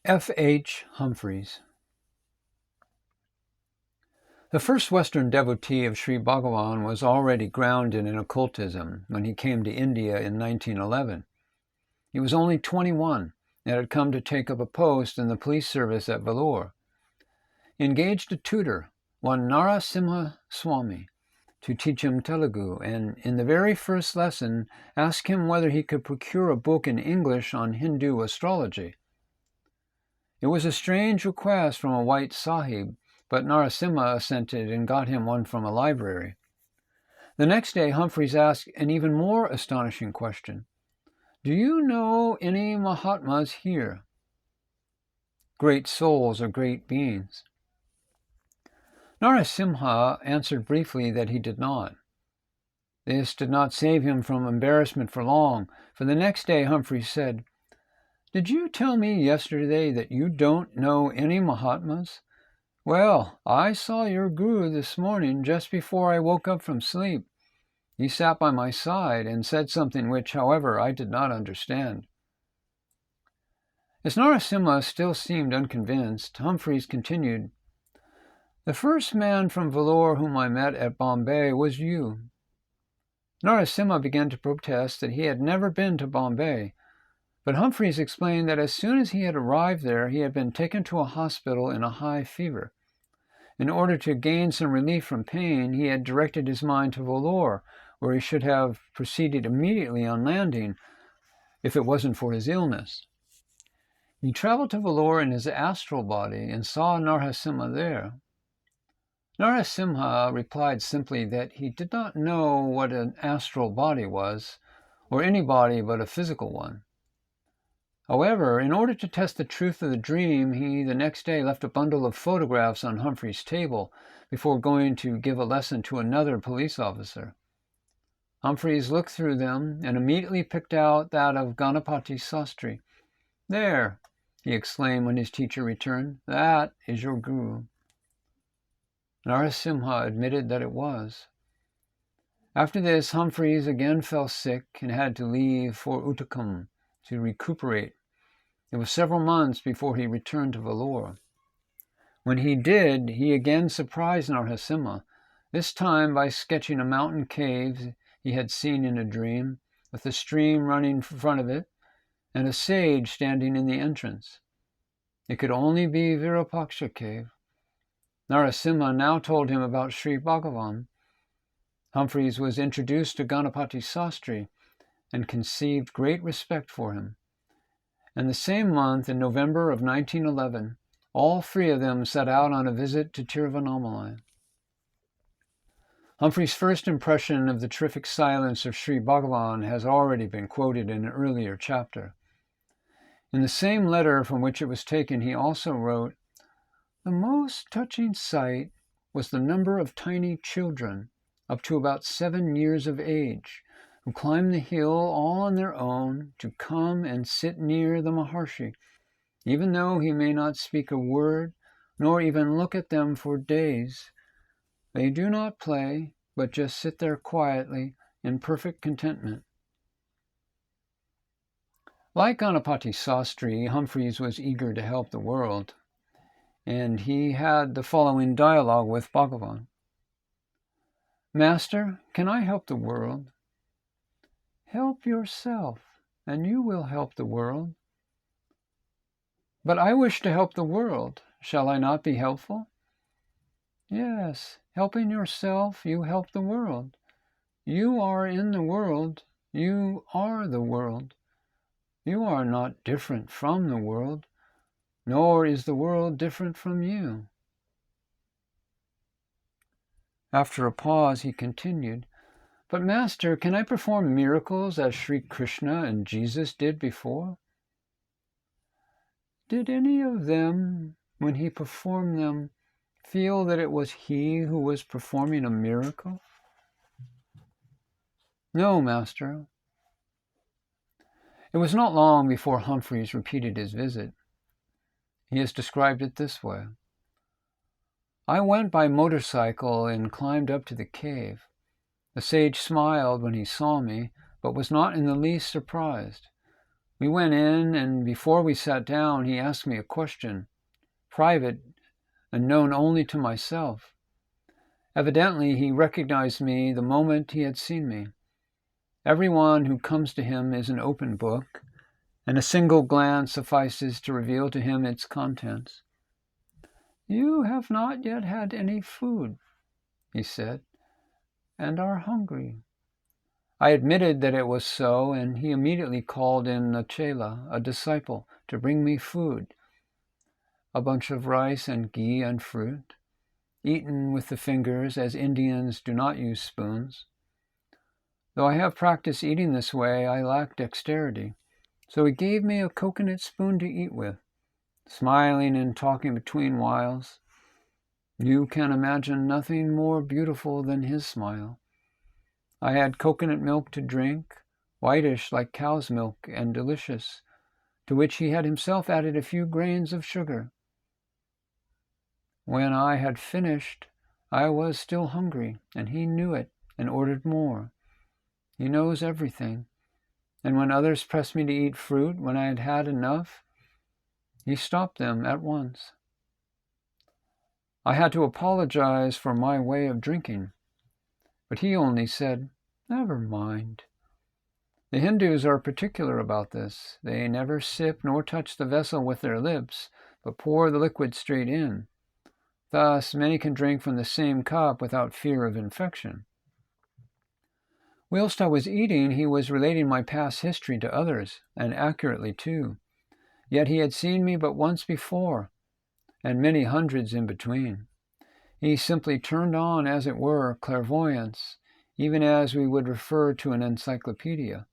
F. H. Humphreys. The first Western devotee of Sri Bhagavan was already grounded in occultism when he came to India in 1911. He was only 21 and had come to take up a post in the police service at Vellore. He engaged a tutor, one Narasimha Swami, to teach him Telugu, and in the very first lesson asked him whether he could procure a book in English on Hindu astrology. It was a strange request from a white sahib, but Narasimha assented and got him one from a library. The next day, Humphreys asked an even more astonishing question. "Do you know any Mahatmas here?" Great souls or great beings. Narasimha answered briefly that he did not. This did not save him from embarrassment for long, for the next day Humphreys said, "Did you tell me yesterday that you don't know any Mahatmas? Well, I saw your guru this morning just before I woke up from sleep. He sat by my side and said something which, however, I did not understand." As Narasimha still seemed unconvinced, Humphreys continued, "The first man from Vellore whom I met at Bombay was you." Narasimha began to protest that he had never been to Bombay, but Humphreys explained that as soon as he had arrived there, he had been taken to a hospital in a high fever. In order to gain some relief from pain, he had directed his mind to Vellore, where he should have proceeded immediately on landing, if it wasn't for his illness. He traveled to Vellore in his astral body and saw Narasimha there. Narasimha replied simply that he did not know what an astral body was, or any body but a physical one. However, in order to test the truth of the dream, he the next day left a bundle of photographs on Humphreys' table before going to give a lesson to another police officer. Humphreys looked through them and immediately picked out that of Ganapati Sastri. "There," he exclaimed when his teacher returned, "that is your guru." Narasimha admitted that it was. After this, Humphreys again fell sick and had to leave for Uttarakhand to recuperate. It was several months before he returned to Vellore. When he did, he again surprised Narasimha, this time by sketching a mountain cave he had seen in a dream, with a stream running in front of it, and a sage standing in the entrance. It could only be Virupaksha cave. Narasimha now told him about Sri Bhagavan. Humphreys was introduced to Ganapati Sastri and conceived great respect for him. And the same month, in November of 1911, all three of them set out on a visit to Tiruvannamalai. Humphreys' first impression of the terrific silence of Sri Bhagavan has already been quoted in an earlier chapter. In the same letter from which it was taken, he also wrote, "The most touching sight was the number of tiny children, up to about 7 years of age, who climbed the hill all on their own to come and sit near the Maharshi, even though he may not speak a word, nor even look at them for days. They do not play, but just sit there quietly in perfect contentment." Like Ganapati Sastri, Humphreys was eager to help the world, and he had the following dialogue with Bhagavan. "Master, can I help the world?" "Help yourself, and you will help the world." "But I wish to help the world. Shall I not be helpful?" "Yes, helping yourself, you help the world. You are in the world. You are the world. You are not different from the world, nor is the world different from you." After a pause, he continued, "But Master, can I perform miracles as Sri Krishna and Jesus did before?" "Did any of them, when he performed them, feel that it was he who was performing a miracle?" "No, Master." It was not long before Humphreys repeated his visit. He has described it this way. "I went by motorcycle and climbed up to the cave. The sage smiled when he saw me, but was not in the least surprised. We went in, and before we sat down, he asked me a question, private and known only to myself. Evidently, he recognized me the moment he had seen me. Everyone who comes to him is an open book, and a single glance suffices to reveal to him its contents. "You have not yet had any food," he said, "and are hungry." I admitted that it was so, and he immediately called in a chela, a disciple, to bring me food, a bunch of rice and ghee and fruit, eaten with the fingers, as Indians do not use spoons. Though I have practiced eating this way, I lack dexterity, so he gave me a coconut spoon to eat with, smiling and talking between whiles. You can imagine nothing more beautiful than his smile. I had coconut milk to drink, whitish like cow's milk and delicious, to which he had himself added a few grains of sugar. When I had finished, I was still hungry, and he knew it and ordered more. He knows everything, and when others pressed me to eat fruit when I had had enough, he stopped them at once. I had to apologize for my way of drinking, but he only said, "Never mind." The Hindus are particular about this. They never sip nor touch the vessel with their lips, but pour the liquid straight in. Thus, many can drink from the same cup without fear of infection. Whilst I was eating, he was relating my past history to others, and accurately too. Yet he had seen me but once before, and many hundreds in between. He simply turned on, as it were, clairvoyance, even as we would refer to an encyclopedia.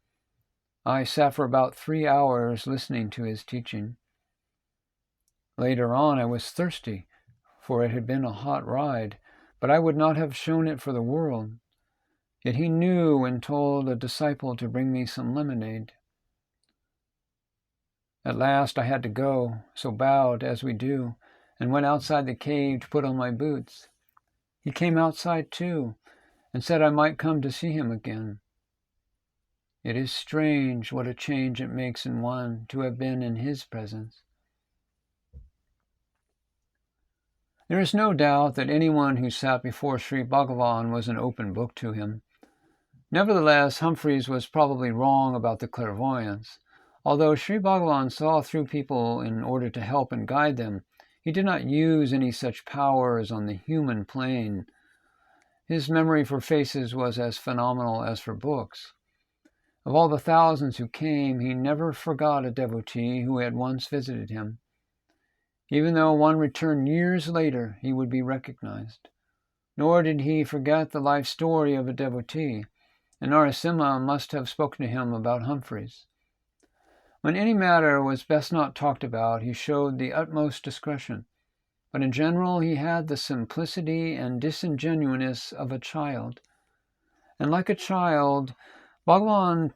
I sat for about 3 hours listening to his teaching. Later on, I was thirsty, for it had been a hot ride, but I would not have shown it for the world. Yet he knew and told a disciple to bring me some lemonade. At last I had to go, so bowed, as we do, and went outside the cave to put on my boots. He came outside too, and said I might come to see him again. It is strange what a change it makes in one to have been in his presence. There is no doubt that anyone who sat before Sri Bhagavan was an open book to him. Nevertheless, Humphreys was probably wrong about the clairvoyance. Although Sri Bhagavan saw through people in order to help and guide them, he did not use any such powers on the human plane. His memory for faces was as phenomenal as for books. Of all the thousands who came, he never forgot a devotee who had once visited him. Even though one returned years later, he would be recognized. Nor did he forget the life story of a devotee, and Narasimha must have spoken to him about Humphreys. When any matter was best not talked about, he showed the utmost discretion, but in general he had the simplicity and disingenuousness of a child. And like a child, Bhagavan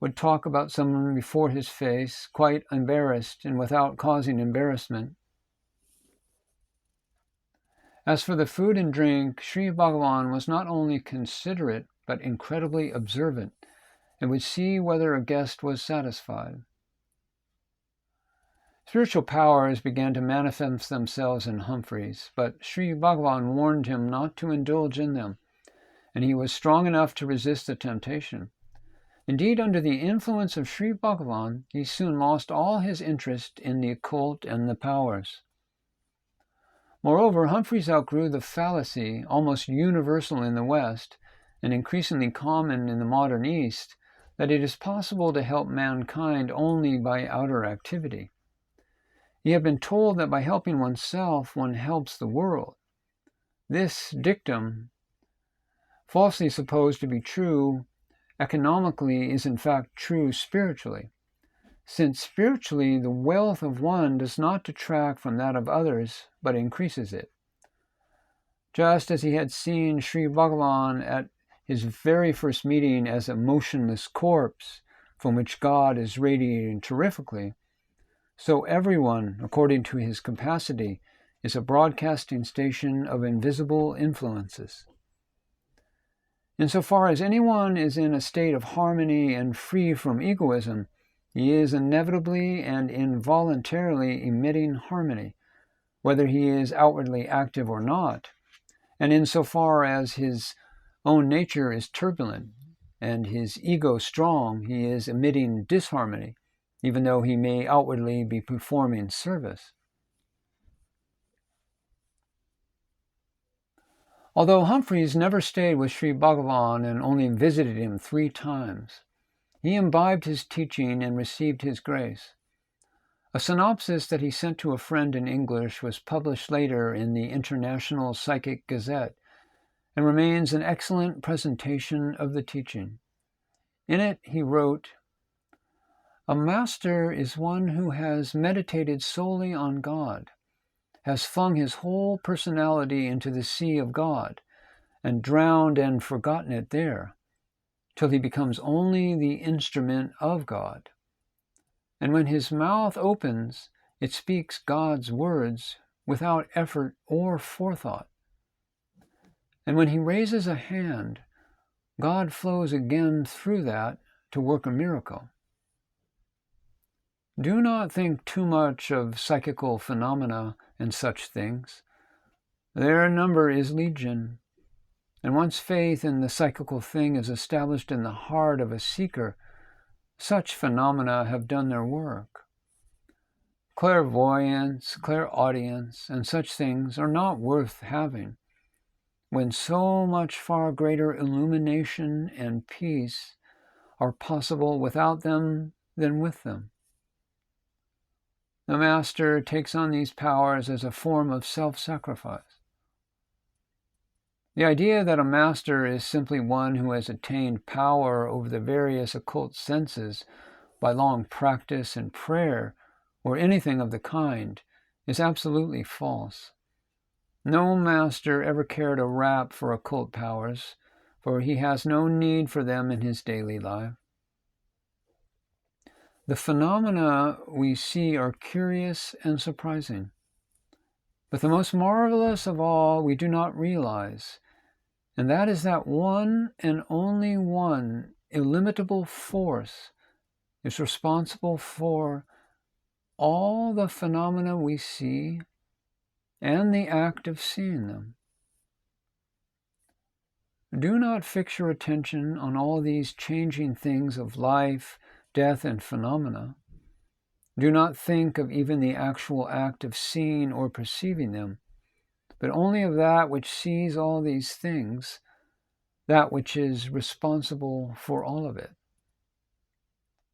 would talk about someone before his face, quite embarrassed and without causing embarrassment. As for the food and drink, Sri Bhagavan was not only considerate, but incredibly observant, and would see whether a guest was satisfied. Spiritual powers began to manifest themselves in Humphreys, but Sri Bhagavan warned him not to indulge in them, and he was strong enough to resist the temptation. Indeed, under the influence of Sri Bhagavan, he soon lost all his interest in the occult and the powers. Moreover, Humphreys outgrew the fallacy, almost universal in the West, and increasingly common in the modern East, that it is possible to help mankind only by outer activity. He had been told that by helping oneself, one helps the world. This dictum, falsely supposed to be true economically, is in fact true spiritually, since spiritually the wealth of one does not detract from that of others, but increases it. Just as he had seen Sri Bhagavan at his very first meeting as a motionless corpse from which God is radiating terrifically, so everyone, according to his capacity, is a broadcasting station of invisible influences. Insofar as anyone is in a state of harmony and free from egoism, He is inevitably and involuntarily emitting harmony, whether he is outwardly active or not, and insofar as his own nature is turbulent and his ego strong, he is emitting disharmony, even though he may outwardly be performing service. Although Humphreys never stayed with Sri Bhagavan and only visited him 3 times, he imbibed his teaching and received his grace. A synopsis that he sent to a friend in English was published later in the International Psychic Gazette and remains an excellent presentation of the teaching. In it, he wrote, "A master is one who has meditated solely on God, has flung his whole personality into the sea of God, and drowned and forgotten it there, till he becomes only the instrument of God. And when his mouth opens, it speaks God's words without effort or forethought. And when he raises a hand, God flows again through that to work a miracle." Do not think too much of psychical phenomena and such things. Their number is legion, and once faith in the psychical thing is established in the heart of a seeker, such phenomena have done their work. Clairvoyance, clairaudience, and such things are not worth having, when so much far greater illumination and peace are possible without them than with them. The master takes on these powers as a form of self-sacrifice. The idea that a master is simply one who has attained power over the various occult senses by long practice and prayer, or anything of the kind, is absolutely false. No master ever cared a rap for occult powers, for he has no need for them in his daily life. The phenomena we see are curious and surprising, but the most marvelous of all we do not realize, and that is that one and only one illimitable force is responsible for all the phenomena we see and the act of seeing them. Do not fix your attention on all these changing things of life, death, and phenomena. Do not think of even the actual act of seeing or perceiving them, but only of that which sees all these things, that which is responsible for all of it.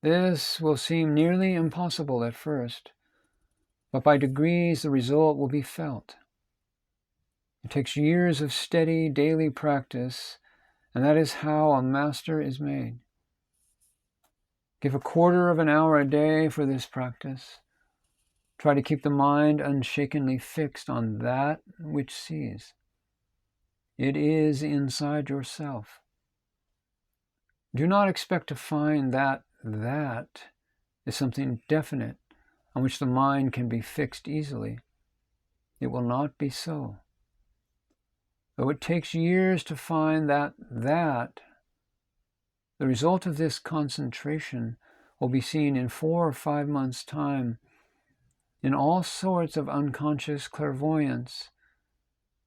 This will seem nearly impossible at first, but by degrees the result will be felt. It takes years of steady daily practice, and that is how a master is made. Give a quarter of an hour a day for this practice. Try to keep the mind unshakenly fixed on that which sees. It is inside yourself. Do not expect to find that is something definite on which the mind can be fixed easily. It will not be so. Though it takes years to find that, the result of this concentration will be seen in 4 or 5 months' time in all sorts of unconscious clairvoyance,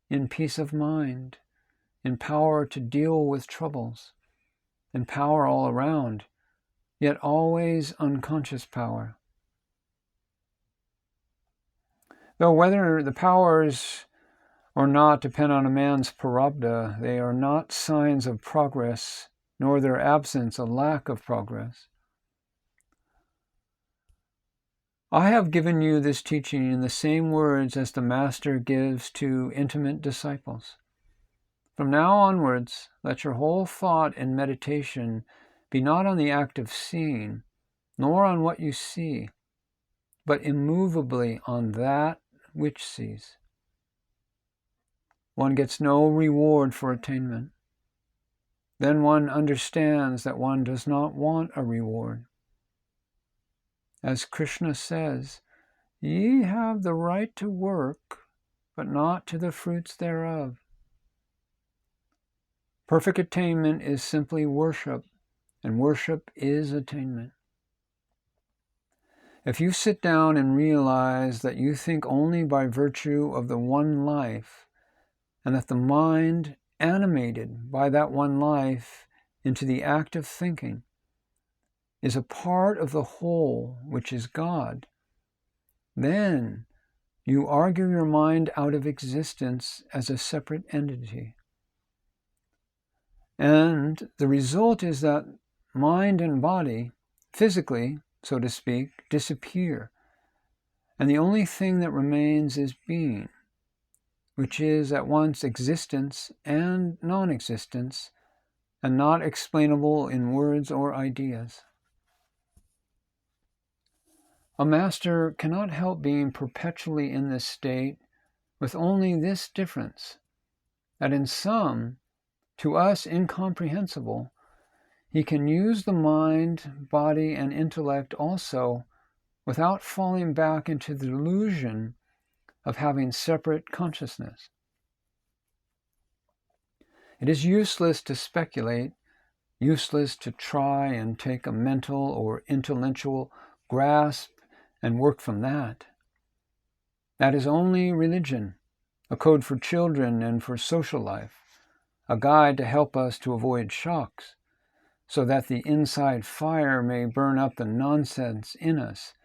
in peace of mind, in power to deal with troubles, in power all around, yet always unconscious power. Though whether the powers or not depend on a man's prarabdha, they are not signs of progress, nor their absence a lack of progress. I have given you this teaching in the same words as the Master gives to intimate disciples. From now onwards, let your whole thought and meditation be not on the act of seeing, nor on what you see, but immovably on that which sees. One gets no reward for attainment. Then one understands that one does not want a reward. As Krishna says, "Ye have the right to work, but not to the fruits thereof." Perfect attainment is simply worship, and worship is attainment. If you sit down and realize that you think only by virtue of the one life, and that the mind, animated by that one life into the act of thinking, is a part of the whole which is God, then you argue your mind out of existence as a separate entity. And the result is that mind and body, physically, so to speak, disappear. And the only thing that remains is being, which is at once existence and non-existence, and not explainable in words or ideas. A master cannot help being perpetually in this state, with only this difference, that in some, to us incomprehensible, he can use the mind, body, and intellect also without falling back into the delusion of having separate consciousness. It is useless to speculate, useless to try and take a mental or intellectual grasp and work from that. That is only religion, a code for children and for social life, a guide to help us to avoid shocks, so that the inside fire may burn up the nonsense in us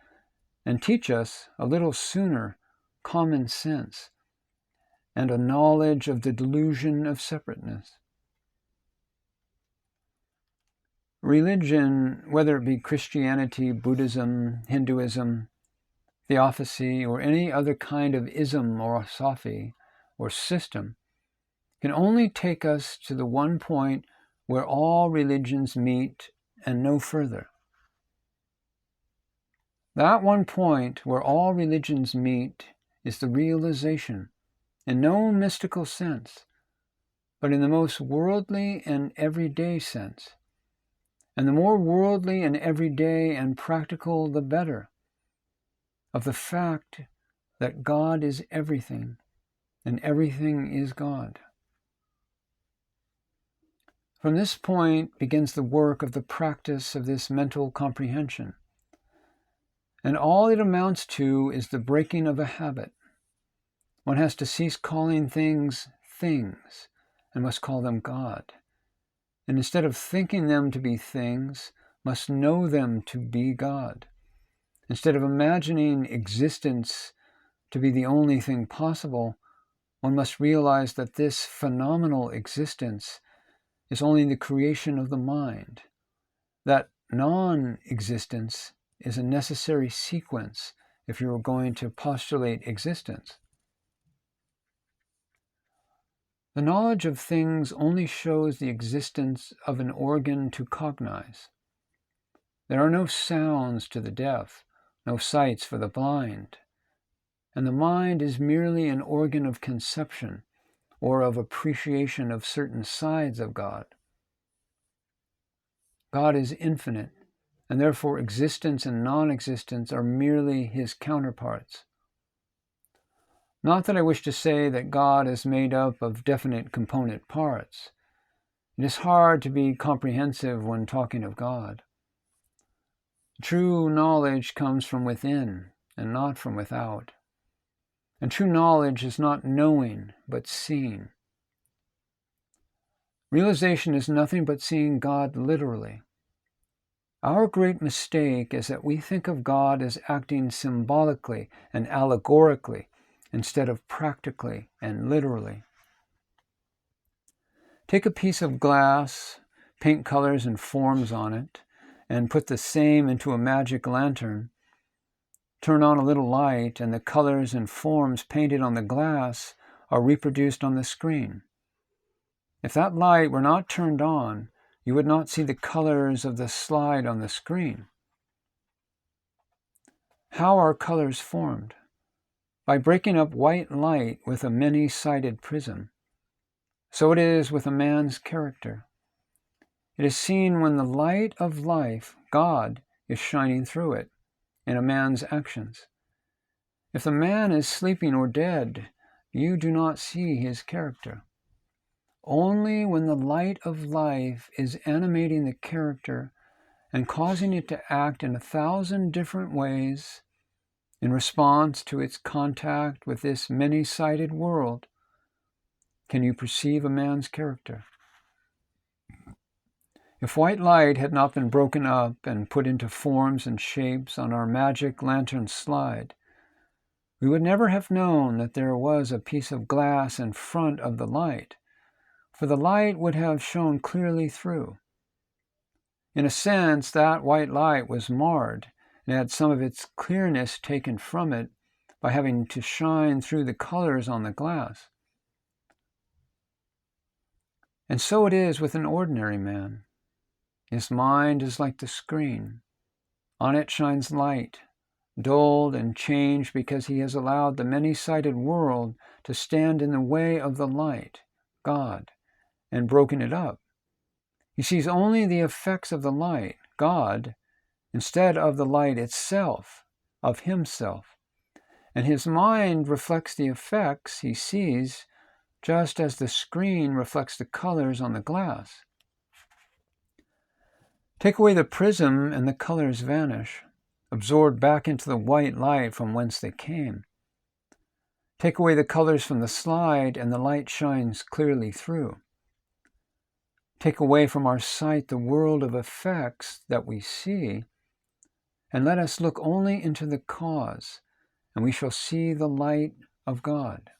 and teach us a little sooner common sense and a knowledge of the delusion of separateness. Religion, whether it be Christianity, Buddhism, Hinduism, Theosophy, or any other kind of ism or sophy or system, can only take us to the one point where all religions meet and no further. That one point where all religions meet is the realization, in no mystical sense, but in the most worldly and everyday sense. And the more worldly and everyday and practical, the better, of the fact that God is everything, and everything is God. From this point begins the work of the practice of this mental comprehension. And all it amounts to is the breaking of a habit. One has to cease calling things things, and must call them God. And instead of thinking them to be things, must know them to be God. Instead of imagining existence to be the only thing possible, one must realize that this phenomenal existence is only the creation of the mind, that non-existence is a necessary sequence if you are going to postulate existence. The knowledge of things only shows the existence of an organ to cognize. There are no sounds to the deaf, no sights for the blind, and the mind is merely an organ of conception or of appreciation of certain sides of God. God is infinite, and therefore existence and non-existence are merely his counterparts. Not that I wish to say that God is made up of definite component parts. It is hard to be comprehensive when talking of God. True knowledge comes from within and not from without. And true knowledge is not knowing, but seeing. Realization is nothing but seeing God literally. Our great mistake is that we think of God as acting symbolically and allegorically instead of practically and literally. Take a piece of glass, paint colors and forms on it, and put the same into a magic lantern. Turn on a little light, and the colors and forms painted on the glass are reproduced on the screen. If that light were not turned on, you would not see the colors of the slide on the screen. How are colors formed? By breaking up white light with a many-sided prism. So it is with a man's character. It is seen when the light of life, God, is shining through it in a man's actions. If the man is sleeping or dead, you do not see his character. Only when the light of life is animating the character and causing it to act in 1,000 different ways in response to its contact with this many-sided world, can you perceive a man's character? If white light had not been broken up and put into forms and shapes on our magic lantern slide, we would never have known that there was a piece of glass in front of the light, for the light would have shone clearly through. In a sense, that white light was marred and had some of its clearness taken from it by having to shine through the colors on the glass. And so it is with an ordinary man. His mind is like the screen. On it shines light, dulled and changed because he has allowed the many-sided world to stand in the way of the light, God, and broken it up. He sees only the effects of the light, God, instead of the light itself, of himself. And his mind reflects the effects he sees just as the screen reflects the colors on the glass. Take away the prism and the colors vanish, absorbed back into the white light from whence they came. Take away the colors from the slide and the light shines clearly through. Take away from our sight the world of effects that we see, and let us look only into the cause, and we shall see the light of God.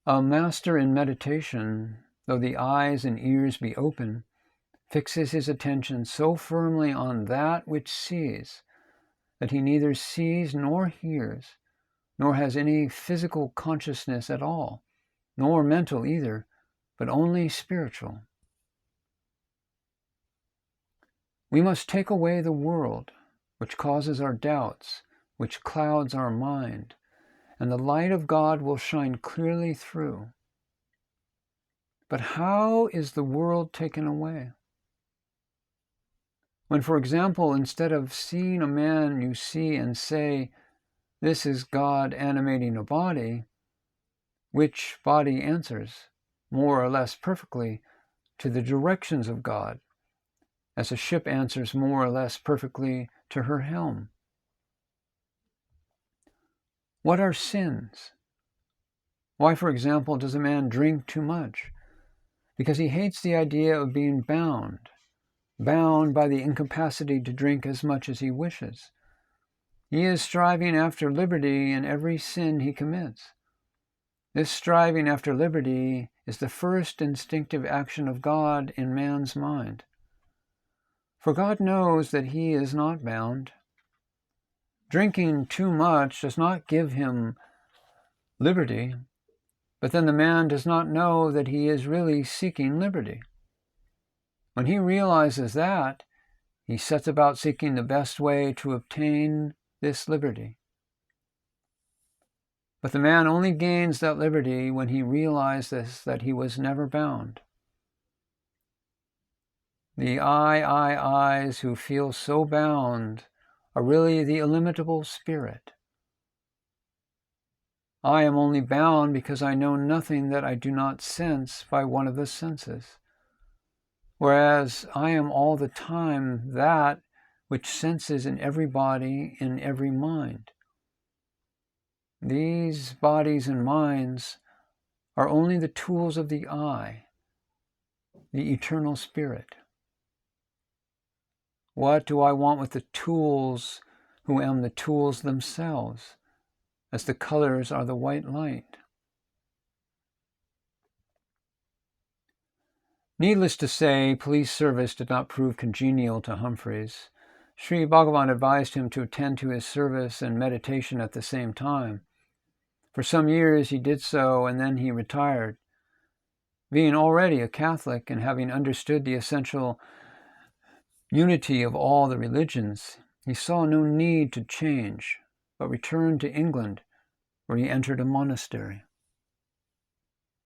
A master in meditation, though the eyes and ears be open, fixes his attention so firmly on that which sees, that he neither sees nor hears, nor has any physical consciousness at all, nor mental either, but only spiritual. We must take away the world, which causes our doubts, which clouds our mind, and the light of God will shine clearly through. But how is the world taken away? When, for example, instead of seeing a man, you see and say, "This is God animating a body," which body answers, more or less perfectly, to the directions of God, as a ship answers more or less perfectly to her helm. What are sins? Why, for example, does a man drink too much? Because he hates the idea of being bound by the incapacity to drink as much as he wishes. He is striving after liberty in every sin he commits. This striving after liberty is the first instinctive action of God in man's mind. For God knows that he is not bound. Drinking too much does not give him liberty, but then the man does not know that he is really seeking liberty. When he realizes that, he sets about seeking the best way to obtain this liberty. But the man only gains that liberty when he realizes that he was never bound. The eyes who feel so bound are really the illimitable spirit. I am only bound because I know nothing that I do not sense by one of the senses, whereas I am all the time that which senses in every body, in every mind. These bodies and minds are only the tools of the I, the eternal spirit. What do I want with the tools who am the tools themselves, as the colors are the white light? Needless to say, police service did not prove congenial to Humphreys. Sri Bhagavan advised him to attend to his service and meditation at the same time. For some years he did so, and then he retired. Being already a Catholic and having understood the essential unity of all the religions, he saw no need to change, but returned to England, where he entered a monastery.